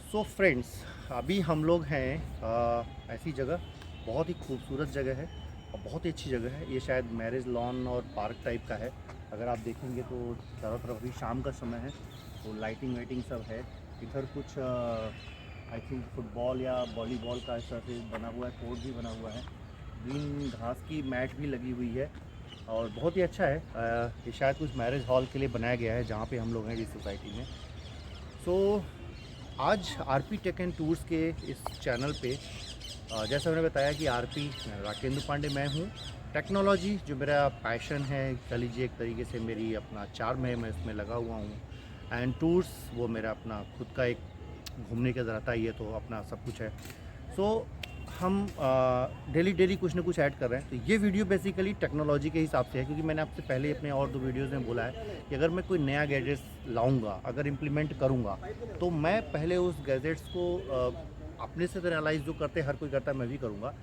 So friends, अभी हम लोग हैं ऐसी जगह, बहुत ही खूबसूरत जगह है और बहुत ही अच्छी जगह है। ये शायद मैरिज लॉन और पार्क टाइप का है। अगर आप देखेंगे तो चारों तरफ अभी शाम का समय है तो लाइटिंग वाइटिंग सब है। इधर कुछ आई थिंक फुटबॉल या वॉलीबॉल का ऐसा से बना हुआ है, कोर्ट भी बना हुआ है। ग्रीन घास की मैट भी लगी हुई है और बहुत ही अच्छा है। ये शायद कुछ मैरिज हॉल के लिए बनाया गया है जहाँ पे हम लोग हैं जिस सोसाइटी में। सो आज आरपी टेक एंड टूर्स के इस चैनल पे जैसा मैंने बताया कि आरपी राकेंद्र पांडे मैं हूँ। टेक्नोलॉजी जो मेरा पैशन है, कह लीजिए एक तरीके से मेरी अपना चार्म है, मैं इसमें लगा हुआ हूँ। एंड टूर्स वो मेरा अपना खुद का एक घूमने का रहता ही है, तो अपना सब कुछ है। सो हम डेली डेली कुछ ना कुछ ऐड कर रहे हैं। तो ये वीडियो बेसिकली टेक्नोलॉजी के हिसाब से है, क्योंकि मैंने आपसे पहले अपने और 2 वीडियोज़ में बोला है कि अगर मैं कोई नया गैजेट्स लाऊंगा, अगर इम्प्लीमेंट करूंगा, तो मैं पहले उस गैजेट्स को अपने से तो एनालाइज जो करते हर कोई करता है मैं भी करूंगा,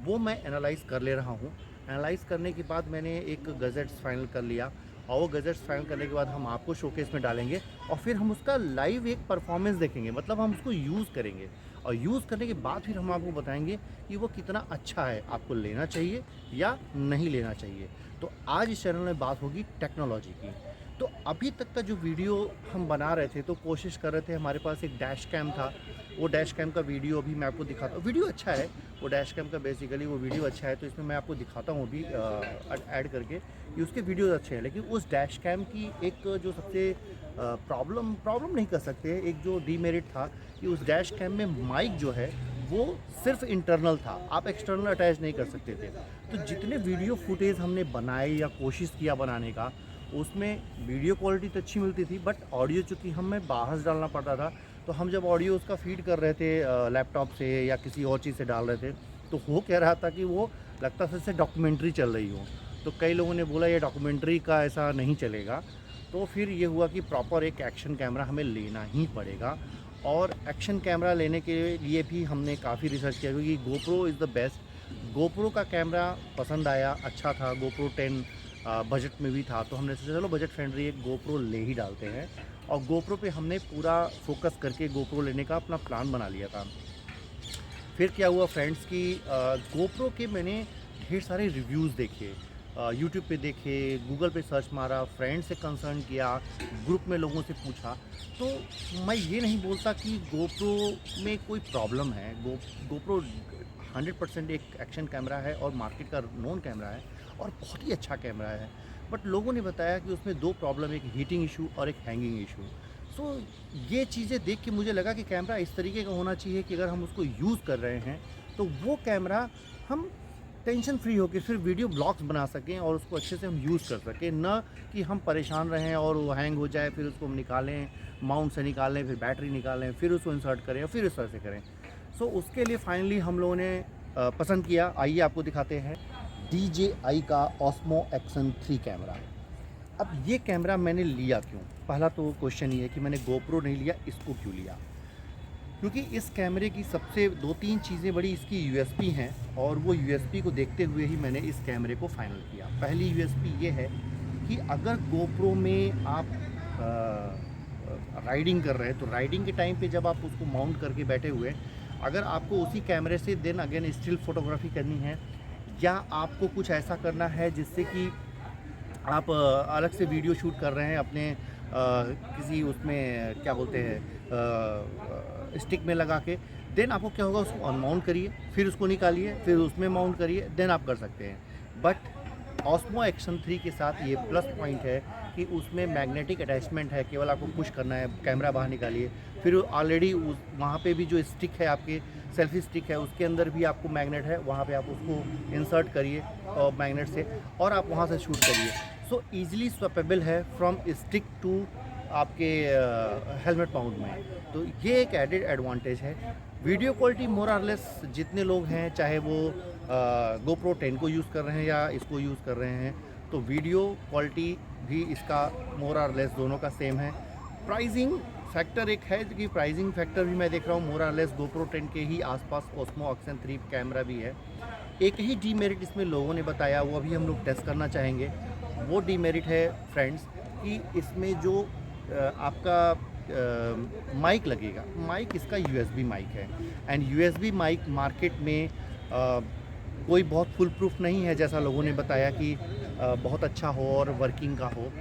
वो मैं एनालाइज कर ले रहा हूँ। एनालाइज करने के बाद मैंने एक गैजेट्स फाइनल कर लिया और वो गैजेट्स फाइनल करने के बाद हम आपको शोकेस में डालेंगे और फिर हम उसका लाइव एक परफॉर्मेंस देखेंगे, मतलब हम उसको यूज़ करेंगे और यूज़ करने के बाद फिर हम आपको बताएंगे कि वो कितना अच्छा है, आपको लेना चाहिए या नहीं लेना चाहिए। तो आज इस चैनल में बात होगी टेक्नोलॉजी की। तो अभी तक का जो वीडियो हम बना रहे थे तो कोशिश कर रहे थे, हमारे पास एक डैश कैम था, वो डैश कैम का वीडियो अभी मैं आपको दिखाता हूँ। वीडियो अच्छा है, वो डैश कैम का बेसिकली वो वीडियो अच्छा है, तो इसमें मैं आपको दिखाता हूँ अभी ऐड करके कि उसके वीडियोज़ अच्छे हैं। लेकिन उस डैश कैम की एक जो सबसे प्रॉब्लम नहीं कर सकते, एक जो डीमेरिट था कि उस डैश कैम में माइक जो है वो सिर्फ इंटरनल था, आप एक्सटर्नल अटैच नहीं कर सकते थे। तो जितने वीडियो फुटेज हमने बनाए या कोशिश किया बनाने का, उसमें वीडियो क्वालिटी तो अच्छी मिलती थी, बट ऑडियो चूँकि हमें बाहर से डालना पड़ता था, तो हम जब ऑडियो उसका फीड कर रहे थे लैपटॉप से या किसी और चीज़ से डाल रहे थे, तो हो कह रहा था कि वो लगता था जैसे डॉक्यूमेंट्री चल रही हो। तो कई लोगों ने बोला ये डॉक्यूमेंट्री का ऐसा नहीं चलेगा। तो फिर ये हुआ कि प्रॉपर एक एक्शन कैमरा हमें लेना ही पड़ेगा और एक्शन कैमरा लेने के लिए भी हमने काफ़ी रिसर्च किया, क्योंकि GoPro is the best. GoPro का कैमरा पसंद आया, अच्छा था। गोप्रो 10 बजट में भी था, तो हमने सोचा चलो बजट फ्रेंडली एक गोप्रो ले ही डालते हैं और गोप्रो पे हमने पूरा फोकस करके गोप्रो लेने का अपना प्लान बना लिया था। फिर क्या हुआ फ्रेंड्स कि गोप्रो के मैंने ढेर सारे रिव्यूज़ देखे, यूट्यूब पे देखे, गूगल पे सर्च मारा, फ्रेंड से कंसर्न किया, ग्रुप में लोगों से पूछा। तो मैं ये नहीं बोलता कि गोप्रो में कोई प्रॉब्लम है। गोप्रो 100% एक एक्शन कैमरा है और मार्केट का नोन कैमरा है और बहुत ही अच्छा कैमरा है। बट लोगों ने बताया कि उसमें 2 प्रॉब्लम, एक हीटिंग इशू और एक हैंगिंग इशू। सो ये चीज़ें देख के मुझे लगा कि कैमरा इस तरीके का होना चाहिए कि अगर हम उसको यूज़ कर रहे हैं तो वो कैमरा हम टेंशन फ्री होकर फिर वीडियो ब्लॉग्स बना सकें और उसको अच्छे से हम यूज़ कर सकें, ना कि हम परेशान रहें और वो हैंग हो जाए, फिर उसको हम निकालें, माउंट से निकालें, फिर बैटरी निकालें, फिर उसको इंसर्ट करें और फिर इस तरह से करें। सो उसके लिए फाइनली हम लोगों ने पसंद किया। आइए आपको दिखाते हैं DJI का Osmo Action 3 कैमरा। अब ये कैमरा मैंने लिया क्यों? पहला तो क्वेश्चन ये है कि मैंने गोप्रो नहीं लिया, इसको क्यों लिया? क्योंकि इस कैमरे की सबसे 2-3 चीज़ें बड़ी इसकी यूएसपी हैं और वो यूएसपी को देखते हुए ही मैंने इस कैमरे को फाइनल किया। पहली यूएसपी ये है कि अगर गोप्रो में आप राइडिंग कर रहे हैं, तो राइडिंग के टाइम पे जब आप उसको माउंट करके बैठे हुए, अगर आपको उसी कैमरे से देन अगेन स्टिल फोटोग्राफी करनी है या आपको कुछ ऐसा करना है जिससे कि आप अलग से वीडियो शूट कर रहे हैं अपने किसी उसमें क्या बोलते हैं स्टिक में लगा के, देन आपको क्या होगा, उसको अनमाउंट करिए, फिर उसको निकालिए, फिर उसमें माउंट करिए, देन आप कर सकते हैं। बट ऑस्मो एक्शन 3 के साथ ये प्लस पॉइंट है कि उसमें मैग्नेटिक अटैचमेंट है, केवल आपको पुश करना है, कैमरा बाहर निकालिए, फिर ऑलरेडी उस वहाँ पे भी जो स्टिक है आपके सेल्फी स्टिक है उसके अंदर भी आपको मैग्नेट है, वहाँ पे आप उसको इंसर्ट करिए और मैग्नेट से और आप वहाँ से शूट करिए। सो ईजिली स्वैपेबल है फ्रॉम स्टिक टू आपके हेलमेट माउंट में। तो ये एक एडेड एडवांटेज है। वीडियो क्वालिटी मोर और लेस जितने लोग हैं, चाहे वो गोप्रो 10 को यूज़ कर रहे हैं या इसको यूज़ कर रहे हैं, तो वीडियो क्वालिटी भी इसका मोर और लेस दोनों का सेम है। प्राइसिंग फैक्टर एक है कि प्राइसिंग फैक्टर भी मैं देख रहा हूँ मोर और लेस गोप्रो 10 के ही आसपास ऑस्मो एक्शन 3 कैमरा भी है। एक ही डीमेरिट इसमें लोगों ने बताया, वो अभी हम लोग टेस्ट करना चाहेंगे। वो डीमेरिट है फ्रेंड्स कि इसमें जो आपका माइक लगेगा। माइक इसका यूएसबी माइक है, एंड यूएसबी माइक मार्केट में कोई बहुत फुल प्रूफ नहीं है, जैसा लोगों ने बताया कि बहुत अच्छा हो और वर्किंग का हो।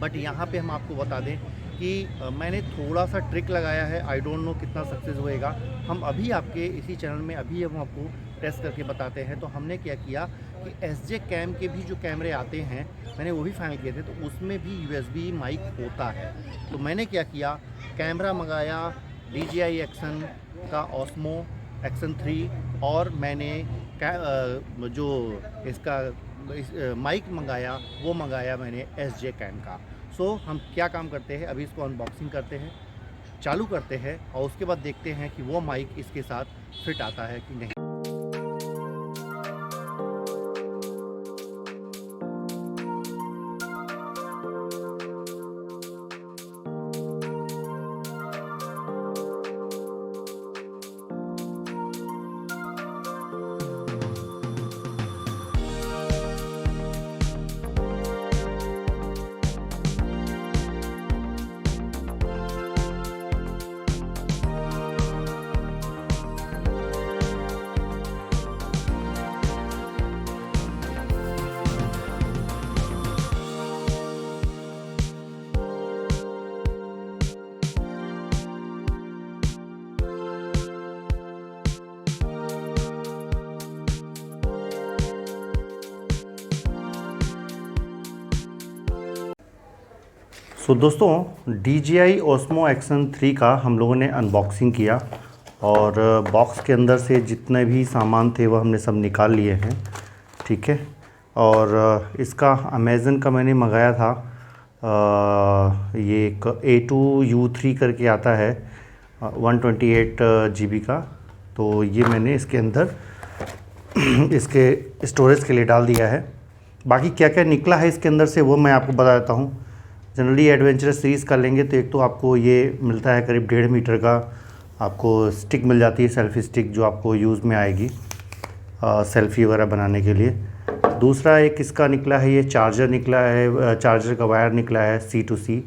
बट यहाँ पे हम आपको बता दें कि मैंने थोड़ा सा ट्रिक लगाया है, आई डोंट नो कितना सक्सेस होएगा। हम अभी आपके इसी चैनल में अभी हम आपको टेस्ट करके बताते हैं। तो हमने क्या किया कि एसजे कैम के भी जो कैमरे आते हैं, मैंने वो भी फाइनल किए थे, तो उसमें भी यूएसबी माइक होता है। तो मैंने क्या किया, कैमरा मंगाया DJI एक्शन का ऑस्मो एक्शन 3, और मैंने जो इसका माइक मंगाया वो मंगाया मैंने एसजे कैम का। सो हम क्या काम करते हैं, अभी इसको अनबॉक्सिंग करते हैं, चालू करते हैं, और उसके बाद देखते हैं कि वो माइक इसके साथ फिट आता है कि नहीं। सो दोस्तों, DJI Osmo Action 3 का हम लोगों ने अनबॉक्सिंग किया, और बॉक्स के अंदर से जितने भी सामान थे वो हमने सब निकाल लिए हैं, ठीक है। और इसका अमेज़न का मैंने मंगाया था, ये एक A2U3 करके आता है 128 GB का। तो ये मैंने इसके अंदर इसके स्टोरेज के लिए डाल दिया है। बाकी क्या क्या निकला है इसके अंदर से वो मैं आपको बता देता हूँ। जनरली एडवेंचरस सीरीज़ कर लेंगे तो एक तो आपको ये मिलता है करीब 1.5 मीटर का आपको स्टिक मिल जाती है, सेल्फ़ी स्टिक, जो आपको यूज़ में आएगी सेल्फ़ी वगैरह बनाने के लिए। दूसरा एक इसका निकला है, ये चार्जर निकला है, चार्जर का वायर निकला है C2C,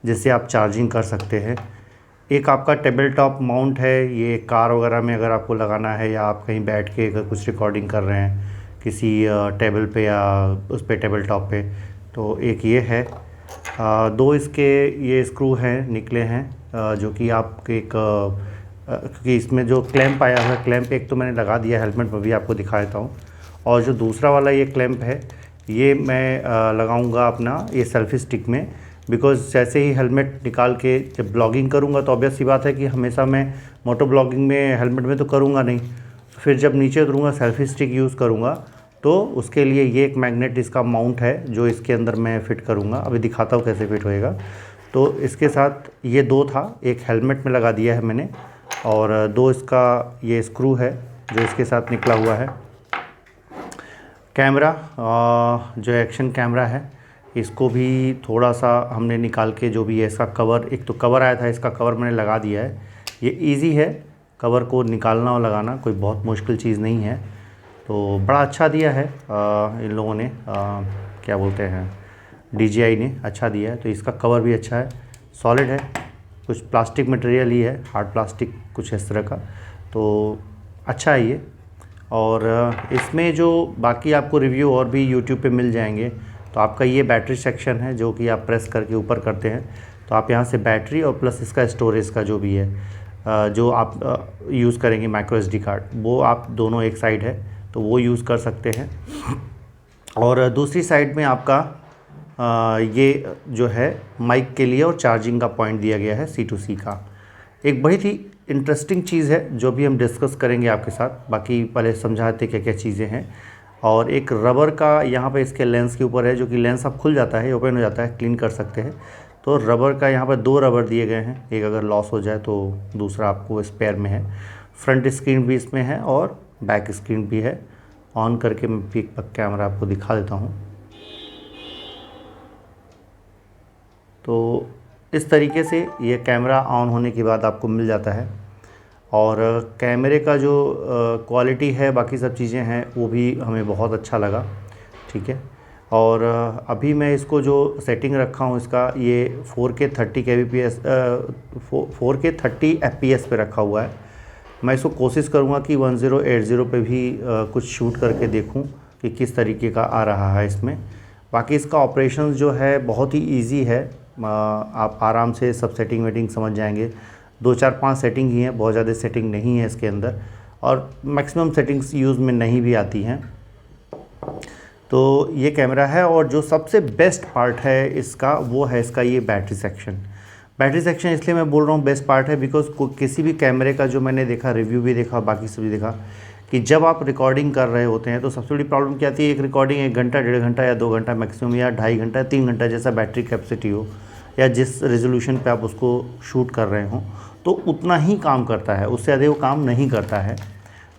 जिससे आप चार्जिंग कर सकते हैं। एक आपका टेबल टॉप माउंट है, ये कार वगैरह में अगर आपको लगाना है, या आप कहीं बैठ के अगर कुछ रिकॉर्डिंग कर रहे हैं किसी टेबल पे या उस पे टेबल टॉप पे, तो एक ये है। दो इसके ये स्क्रू हैं निकले हैं, जो कि आपके एक क्योंकि इसमें जो क्लैंप आया हुआ है, क्लैंप एक तो मैंने लगा दिया, हेलमेट पर भी आपको दिखा देता हूँ। और जो दूसरा वाला ये क्लैंप है, ये मैं लगाऊंगा अपना ये सेल्फी स्टिक में, बिकॉज़ जैसे ही हेलमेट निकाल के जब ब्लॉगिंग करूँगा तो ऑब्वियस सी बात है कि हमेशा मैं मोटो ब्लॉगिंग में हेलमेट में तो करूँगा नहीं, फिर जब नीचे उतरूँगा सेल्फी स्टिक यूज़ करूँगा, तो उसके लिए ये एक मैग्नेट इसका माउंट है जो इसके अंदर मैं फ़िट करूँगा। अभी दिखाता हूँ कैसे फ़िट होएगा। तो इसके साथ ये दो था, एक हेलमेट में लगा दिया है मैंने, और दो इसका ये स्क्रू है जो इसके साथ निकला हुआ है। कैमरा जो एक्शन कैमरा है, इसको भी थोड़ा सा हमने निकाल के, जो भी है इसका कवर, एक तो कवर आया था, इसका कवर मैंने लगा दिया है। ये इजी है कवर को निकालना और लगाना, कोई बहुत मुश्किल चीज़ नहीं है। तो बड़ा अच्छा दिया है इन लोगों ने, क्या बोलते हैं, DJI ने अच्छा दिया है। तो इसका कवर भी अच्छा है, सॉलिड है, कुछ प्लास्टिक मटेरियल ही है, हार्ड प्लास्टिक कुछ इस तरह का, तो अच्छा है ये। और इसमें जो बाकी आपको रिव्यू और भी YouTube पे मिल जाएंगे। तो आपका ये बैटरी सेक्शन है जो कि आप प्रेस करके ऊपर करते हैं, तो आप यहाँ से बैटरी और प्लस इसका स्टोरेज का जो भी है, जो आप यूज़ करेंगे माइक्रो SD कार्ड, वो आप दोनों एक साइड है तो वो यूज़ कर सकते हैं। और दूसरी साइड में आपका ये जो है माइक के लिए और चार्जिंग का पॉइंट दिया गया है C2C का। एक बड़ी ही इंटरेस्टिंग चीज़ है जो भी हम डिस्कस करेंगे आपके साथ। बाकी पहले समझाते क्या क्या चीज़ें हैं। और एक रबर का यहाँ पे इसके लेंस के ऊपर है, जो कि लेंस अब खुल जाता है, ओपन हो जाता है, क्लीन कर सकते हैं। तो रबर का यहाँ पर दो रबर दिए गए हैं, एक अगर लॉस हो जाए तो दूसरा आपको स्पेयर में है। फ्रंट स्क्रीन भी इसमें है और बैक स्क्रीन भी है। ऑन करके मैं पिक कैमरा आपको दिखा देता हूँ। तो इस तरीके से ये कैमरा ऑन होने के बाद आपको मिल जाता है। और कैमरे का जो क्वालिटी है, बाकी सब चीज़ें हैं, वो भी हमें बहुत अच्छा लगा, ठीक है। और अभी मैं इसको जो सेटिंग रखा हूँ इसका, ये 4K 30 kbps 4K 30 fps पे रखा हुआ है। मैं इसको कोशिश करूँगा कि 1080 पे भी कुछ शूट करके देखूँ कि किस तरीके का आ रहा है इसमें। बाकी इसका ऑपरेशन जो है बहुत ही इजी है, आप आराम से सब सेटिंग वेटिंग समझ जाएंगे। 2-4-5 सेटिंग ही हैं, बहुत ज़्यादा सेटिंग नहीं है इसके अंदर, और मैक्सिमम सेटिंग्स यूज़ में नहीं भी आती हैं। तो ये कैमरा है, और जो सबसे बेस्ट पार्ट है इसका वो है इसका ये बैटरी सेक्शन। बैटरी सेक्शन इसलिए मैं बोल रहा हूँ बेस्ट पार्ट है बिकॉज किसी भी कैमरे का जो मैंने देखा, रिव्यू भी देखा, बाकी सब भी देखा, कि जब आप रिकॉर्डिंग कर रहे होते हैं तो सबसे बड़ी प्रॉब्लम क्या आती है, एक रिकॉर्डिंग 1 घंटा, 1.5 घंटा या 2 घंटा मैक्सिमम, या 2.5 घंटा, 3 घंटा जैसा बैटरी कैपेसिटी हो, या जिस रेजोल्यूशन पे आप उसको शूट कर रहे हों, तो उतना ही काम करता है, उससे ज़्यादा वो काम नहीं करता है।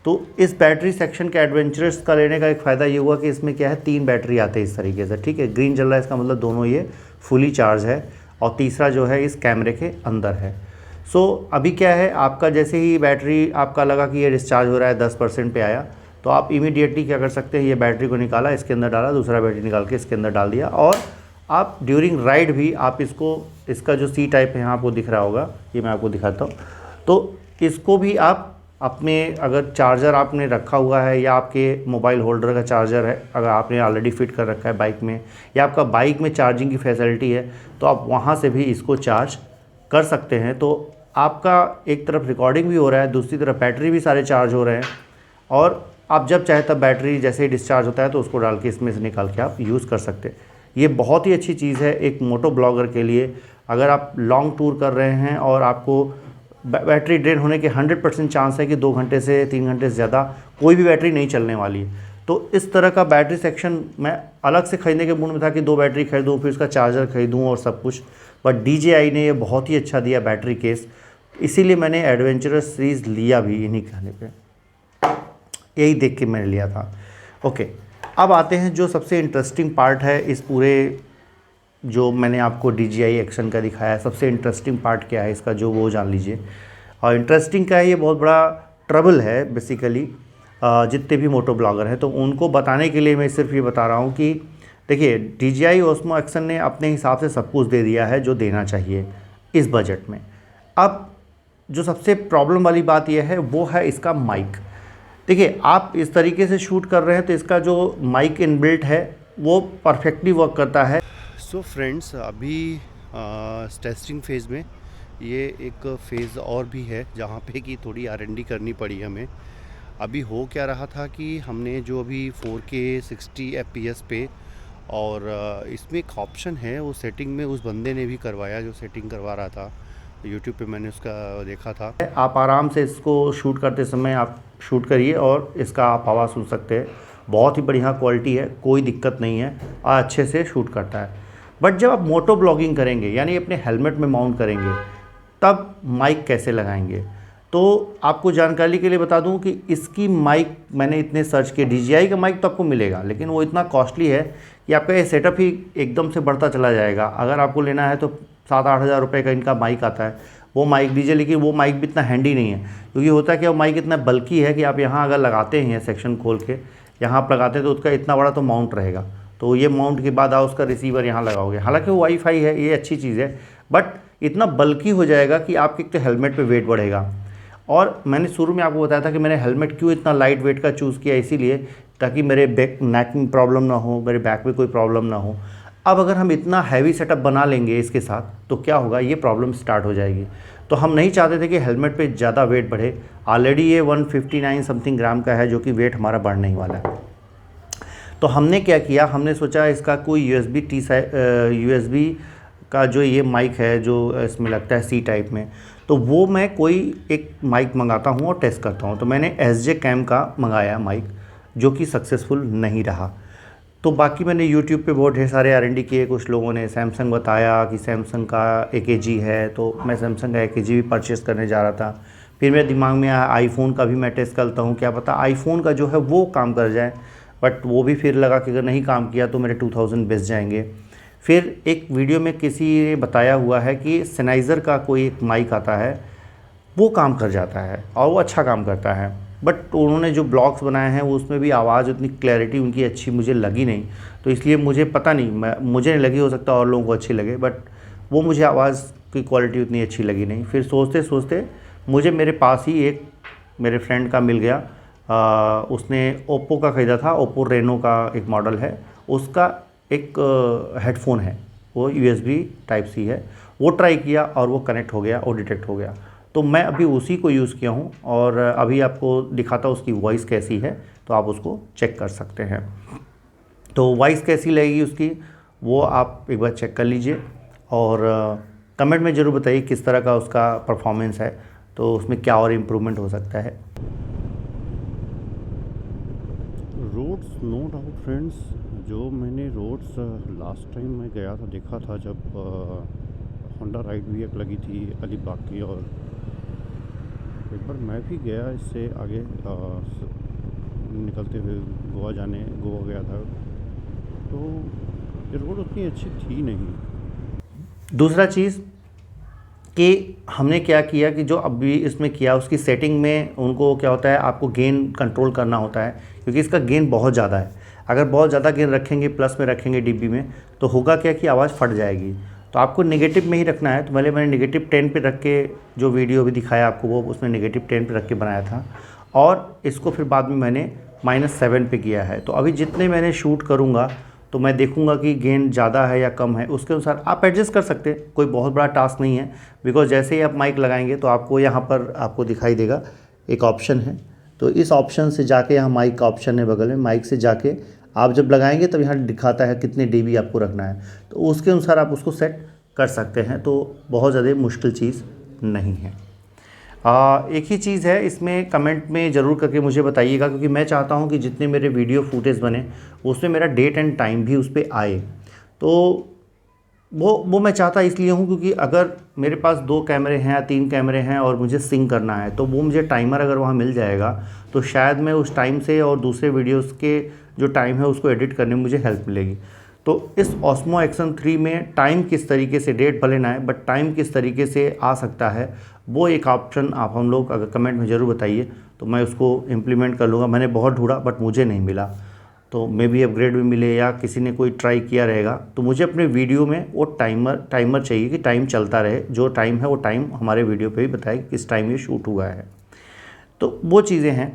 तो इस बैटरी सेक्शन के एडवेंचरस का लेने का एक फ़ायदा ये हुआ कि इसमें क्या है, 3 बैटरी आते हैं इस तरीके से, ठीक है। ग्रीन जल रहा है, इसका मतलब दोनों ये फुली चार्ज है, और तीसरा जो है इस कैमरे के अंदर है। सो अभी क्या है, आपका जैसे ही बैटरी आपका लगा कि ये डिस्चार्ज हो रहा है, 10% पे आया, तो आप इमीडिएटली क्या कर सकते हैं, ये बैटरी को निकाला, इसके अंदर डाला, दूसरा बैटरी निकाल के इसके अंदर डाल दिया, और आप ड्यूरिंग राइड भी आप इसको, इसका जो सी टाइप है यहाँ आपको दिख रहा होगा, ये मैं आपको दिखाता हूँ, तो इसको भी आप अपने, अगर चार्जर आपने रखा हुआ है या आपके मोबाइल होल्डर का चार्जर है, अगर आपने ऑलरेडी फिट कर रखा है बाइक में, या आपका बाइक में चार्जिंग की फैसिलिटी है, तो आप वहाँ से भी इसको चार्ज कर सकते हैं। तो आपका एक तरफ रिकॉर्डिंग भी हो रहा है, दूसरी तरफ बैटरी भी सारे चार्ज हो रहे हैं, और आप जब चाहे तब बैटरी जैसे ही डिस्चार्ज होता है तो उसको डाल के इसमें से निकाल के आप यूज़ कर सकते हैं। ये बहुत ही अच्छी चीज़ है एक मोटो ब्लॉगर के लिए। अगर आप लॉन्ग टूर कर रहे हैं और आपको बैटरी ड्रेन होने के 100% चांस है कि 2 घंटे से 3 घंटे से ज़्यादा कोई भी बैटरी नहीं चलने वाली है, तो इस तरह का बैटरी सेक्शन मैं अलग से ख़रीदने के मूड में था कि 2 बैटरी खरीदूँ, फिर इसका चार्जर खरीदूँ और सब कुछ, बट DJI ने ये बहुत ही अच्छा दिया बैटरी केस, इसीलिए मैंने एडवेंचरस सीरीज़ लिया भी इन्हीं कहने पे, यही देख के मैंने लिया था। ओके, अब आते हैं जो सबसे इंटरेस्टिंग पार्ट है इस पूरे, जो मैंने आपको DJI एक्शन का दिखाया है, सबसे इंटरेस्टिंग पार्ट क्या है इसका, जो वो जान लीजिए। और इंटरेस्टिंग क्या है, ये बहुत बड़ा ट्रबल है बेसिकली जितने भी मोटो ब्लॉगर हैं, तो उनको बताने के लिए मैं सिर्फ ये बता रहा हूँ कि देखिए, DJI ओस्मो एक्शन ने अपने हिसाब से सब कुछ दे दिया है जो देना चाहिए इस बजट में। अब जो सबसे प्रॉब्लम वाली बात यह है वो है इसका माइक। देखिए, आप इस तरीके से शूट कर रहे हैं तो इसका जो माइक इनबिल्ट है वो परफेक्टली वर्क करता है। सो फ्रेंड्स, अभी टेस्टिंग फेज़ में ये एक फ़ेज़ और भी है जहाँ पे कि थोड़ी R&D करनी पड़ी हमें। अभी हो क्या रहा था कि हमने जो अभी 4K 60 fps पे, और इसमें एक ऑप्शन है, वो सेटिंग में उस बंदे ने भी करवाया जो सेटिंग करवा रहा था, यूट्यूब पे मैंने उसका देखा था। आप आराम से इसको शूट करते समय आप शूट करिए और इसका आप आवाज़ सुन सकते हैं, बहुत ही बढ़िया क्वालिटी है, कोई दिक्कत नहीं है और अच्छे से शूट करता है। बट जब आप मोटो ब्लॉगिंग करेंगे, यानी अपने हेलमेट में माउंट करेंगे, तब माइक कैसे लगाएंगे, तो आपको जानकारी के लिए बता दूं कि इसकी माइक मैंने इतने सर्च किए, DJI का माइक तो आपको मिलेगा, लेकिन वो इतना कॉस्टली है कि आपका ये सेटअप ही एकदम से बढ़ता चला जाएगा। अगर आपको लेना है तो 7-8 हज़ार रुपये का इनका माइक आता है, वो माइक लीजिए, लेकिन वो माइक भी इतना हैंडी नहीं है, क्योंकि होता है कि वो माइक इतना बल्कि है कि आप यहाँ अगर लगाते हैं सेक्शन खोल के, यहाँ आप लगाते हैं तो उसका इतना बड़ा तो माउंट रहेगा, तो ये माउंट के बाद आप उसका रिसीवर यहाँ लगाओगे। हालांकि वो वाईफाई है, ये अच्छी चीज़ है, बट इतना बल्कि हो जाएगा कि आपके तो हेलमेट पे वेट बढ़ेगा। और मैंने शुरू में आपको बताया था कि मैंने हेलमेट क्यों इतना लाइट वेट का चूज़ किया, इसीलिए ताकि मेरे नेक में प्रॉब्लम ना हो, मेरे बैक में कोई प्रॉब्लम ना हो। अब अगर हम इतना हैवी सेटअप बना लेंगे इसके साथ, तो क्या होगा, ये प्रॉब्लम स्टार्ट हो जाएगी। तो हम नहीं चाहते थे कि हेलमेट पे ज़्यादा वेट बढ़े। ऑलरेडी ये 159 समथिंग ग्राम का है, जो कि वेट हमारा बढ़ने ही वाला है। तो हमने क्या किया, हमने सोचा इसका कोई USB का जो ये माइक है, जो इसमें लगता है C टाइप में, तो वो मैं कोई एक माइक मंगाता हूँ और टेस्ट करता हूँ। तो मैंने SJ Cam का मंगाया माइक, जो कि सक्सेसफुल नहीं रहा। तो बाकी मैंने YouTube पे बहुत ढेर सारे R&D किए। कुछ लोगों ने सैमसंग बताया कि सैमसंग का AKG है, तो मैं सैमसंग का AKG भी परचेज़ करने जा रहा था। फिर मेरे दिमाग में आया आईफोन का भी मैं टेस्ट करता हूँ, क्या पता आईफोन का जो है वो काम कर जाए, बट वो भी फिर लगा कि अगर नहीं काम किया तो मेरे 2000 बेच जाएंगे। फिर एक वीडियो में किसी ने बताया हुआ है कि सेनाइज़र का कोई एक माइक आता है, वो काम कर जाता है और वो अच्छा काम करता है। बट उन्होंने जो ब्लॉग्स बनाए हैं वो उसमें भी आवाज़ उतनी क्लैरिटी उनकी अच्छी मुझे लगी नहीं, तो इसलिए मुझे पता नहीं, मुझे नहीं लगी, हो सकता और लोगों को अच्छी लगे, बट वो मुझे आवाज़ की क्वालिटी उतनी अच्छी लगी नहीं। फिर सोचते सोचते मुझे मेरे पास ही एक मेरे फ्रेंड का मिल गया, उसने ओप्पो का ख़रीदा था, ओप्पो रेनो का एक मॉडल है, उसका एक हेडफोन है, वो USB टाइप सी है, वो ट्राई किया और वो कनेक्ट हो गया और डिटेक्ट हो गया। तो मैं अभी उसी को यूज़ किया हूँ और अभी आपको दिखाता हूँ उसकी वॉइस कैसी है, तो आप उसको चेक कर सकते हैं। तो वॉइस कैसी लगेगी उसकी, वो आप एक बार चेक कर लीजिए और कमेंट में ज़रूर बताइए किस तरह का उसका परफॉर्मेंस है, तो उसमें क्या और इम्प्रूवमेंट हो सकता है। रोड्स नो डाउट फ्रेंड्स, जो मैंने रोड्स लास्ट टाइम मैं गया था देखा था जब होंडा राइड भी एक लगी थी अलीबाग की, और एक बार मैं भी गया इससे आगे निकलते हुए गोवा गया था, तो ये रोड उतनी अच्छी थी नहीं। दूसरा चीज़ कि हमने क्या किया कि जो अभी इसमें किया उसकी सेटिंग में उनको क्या होता है, आपको गेन कंट्रोल करना होता है, क्योंकि इसका गेन बहुत ज़्यादा है। अगर बहुत ज़्यादा गेन रखेंगे, प्लस में रखेंगे डीबी में, तो होगा क्या कि आवाज़ फट जाएगी। तो आपको नेगेटिव में ही रखना है। तो मैंने नेगेटिव 10 पे रख के जो वीडियो भी दिखाया आपको, वो उसमें नेगेटिव 10 पे रख के बनाया था, और इसको फिर बाद में मैंने -7 पे किया है। तो अभी जितने मैंने शूट करूँगा तो मैं देखूंगा कि गेन ज़्यादा है या कम है, उसके अनुसार आप एडजस्ट कर सकते हैं। कोई बहुत बड़ा टास्क नहीं है, बिकॉज जैसे ही आप माइक लगाएंगे तो आपको यहाँ पर आपको दिखाई देगा एक ऑप्शन है, तो इस ऑप्शन से जाके, यहाँ माइक का ऑप्शन है बगल में, माइक से जाके आप जब लगाएंगे तब यहाँ दिखाता है कितने dB आपको रखना है, तो उसके अनुसार आप उसको सेट कर सकते हैं। तो बहुत ज़्यादा मुश्किल चीज़ नहीं है। एक ही चीज़ है, इसमें कमेंट में ज़रूर करके मुझे बताइएगा, क्योंकि मैं चाहता हूं कि जितने मेरे वीडियो फुटेज बने उसमें मेरा डेट एंड टाइम भी उस पर आए। तो वो मैं चाहता इसलिए हूं क्योंकि अगर मेरे पास 2 कैमरे हैं या 3 कैमरे हैं और मुझे सिंक करना है, तो वो मुझे टाइमर अगर वहाँ मिल जाएगा तो शायद मैं उस टाइम से और दूसरे वीडियोज़ के जो टाइम है उसको एडिट करने में मुझे हेल्प मिलेगी। तो इस Osmo Action 3 में टाइम किस तरीके से, डेट भले ना है बट टाइम किस तरीके से आ सकता है, वो एक ऑप्शन आप हम लोग अगर कमेंट में ज़रूर बताइए, तो मैं उसको इम्प्लीमेंट कर लूँगा। मैंने बहुत ढूंढा बट मुझे नहीं मिला, तो मे भी अपग्रेड भी मिले या किसी ने कोई ट्राई किया रहेगा। तो मुझे अपने वीडियो में वो टाइमर चाहिए कि टाइम चलता रहे, जो टाइम है वो टाइम हमारे वीडियो पे भी बताए कि किस टाइम ये शूट हुआ है। तो वो चीज़ें हैं।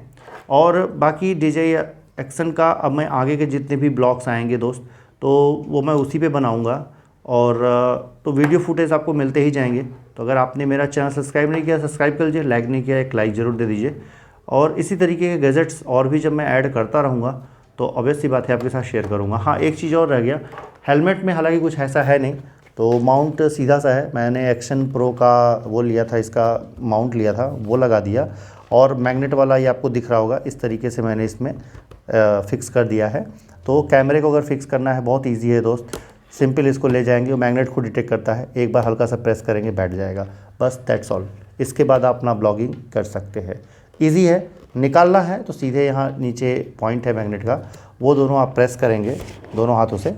और बाकी DJI एक्शन का अब मैं आगे के जितने भी ब्लॉग्स आएंगे दोस्त, तो वो मैं उसी पे बनाऊंगा, और तो वीडियो फुटेज आपको मिलते ही जाएंगे। तो अगर आपने मेरा चैनल सब्सक्राइब नहीं किया, सब्सक्राइब कर लीजिए, लाइक नहीं किया, एक लाइक ज़रूर दे दीजिए। और इसी तरीके के गैजेट्स और भी जब मैं ऐड करता रहूँगा तो ऑब्वियस सी बात है आपके साथ शेयर करूँगा। हाँ, एक चीज़ और रह गया, हेलमेट में हालांकि कुछ ऐसा है नहीं, तो माउंट सीधा सा है। मैंने एक्शन प्रो का वो लिया था, इसका माउंट लिया था, वो लगा दिया, और मैग्नेट वाला ये आपको दिख रहा होगा, इस तरीके से मैंने इसमें फ़िक्स कर दिया है। तो कैमरे को अगर फिक्स करना है बहुत ईजी है दोस्त, सिंपल इसको ले जाएंगे, वो मैग्नेट को डिटेक्ट करता है, एक बार हल्का सा प्रेस करेंगे बैठ जाएगा, बस दैट्स ऑल। इसके बाद आप अपना ब्लॉगिंग कर सकते हैं, ईजी है। निकालना है तो सीधे यहाँ नीचे पॉइंट है मैग्नेट का, वो दोनों आप प्रेस करेंगे दोनों हाथों से,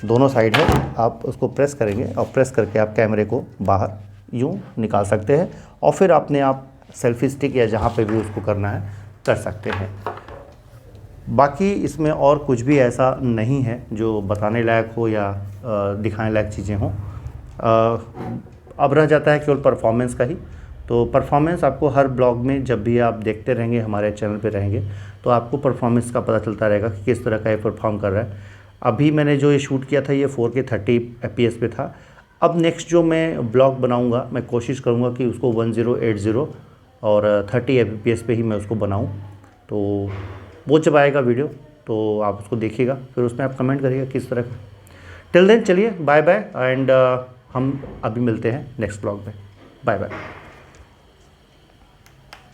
दोनों साइड है, आप उसको प्रेस करेंगे और प्रेस करके आप कैमरे को बाहर यूँ निकाल सकते हैं, और फिर अपने आप सेल्फी स्टिक या जहाँ पे भी उसको करना है कर सकते हैं। बाकी इसमें और कुछ भी ऐसा नहीं है जो बताने लायक हो या दिखाने लायक चीज़ें हों। अब रह जाता है केवल परफॉर्मेंस का ही। तो परफॉर्मेंस आपको हर ब्लॉग में जब भी आप देखते रहेंगे, हमारे चैनल पे रहेंगे, तो आपको परफॉर्मेंस का पता चलता रहेगा कि किस तरह का ये परफॉर्म कर रहा है। अभी मैंने जो ये शूट किया था ये 4K 30 FPS पे था। अब नेक्स्ट जो मैं ब्लॉग बनाऊँगा, मैं कोशिश करूँगा कि उसको 1080 और 30 FPS पे ही मैं उसको बनाऊँ। तो वो जब आएगा वीडियो तो आप उसको देखिएगा, फिर उसमें आप कमेंट करिएगा किस तरह का। टिल देन चलिए बाय बाय, एंड हम अभी मिलते हैं नेक्स्ट ब्लॉग में। Bye bye.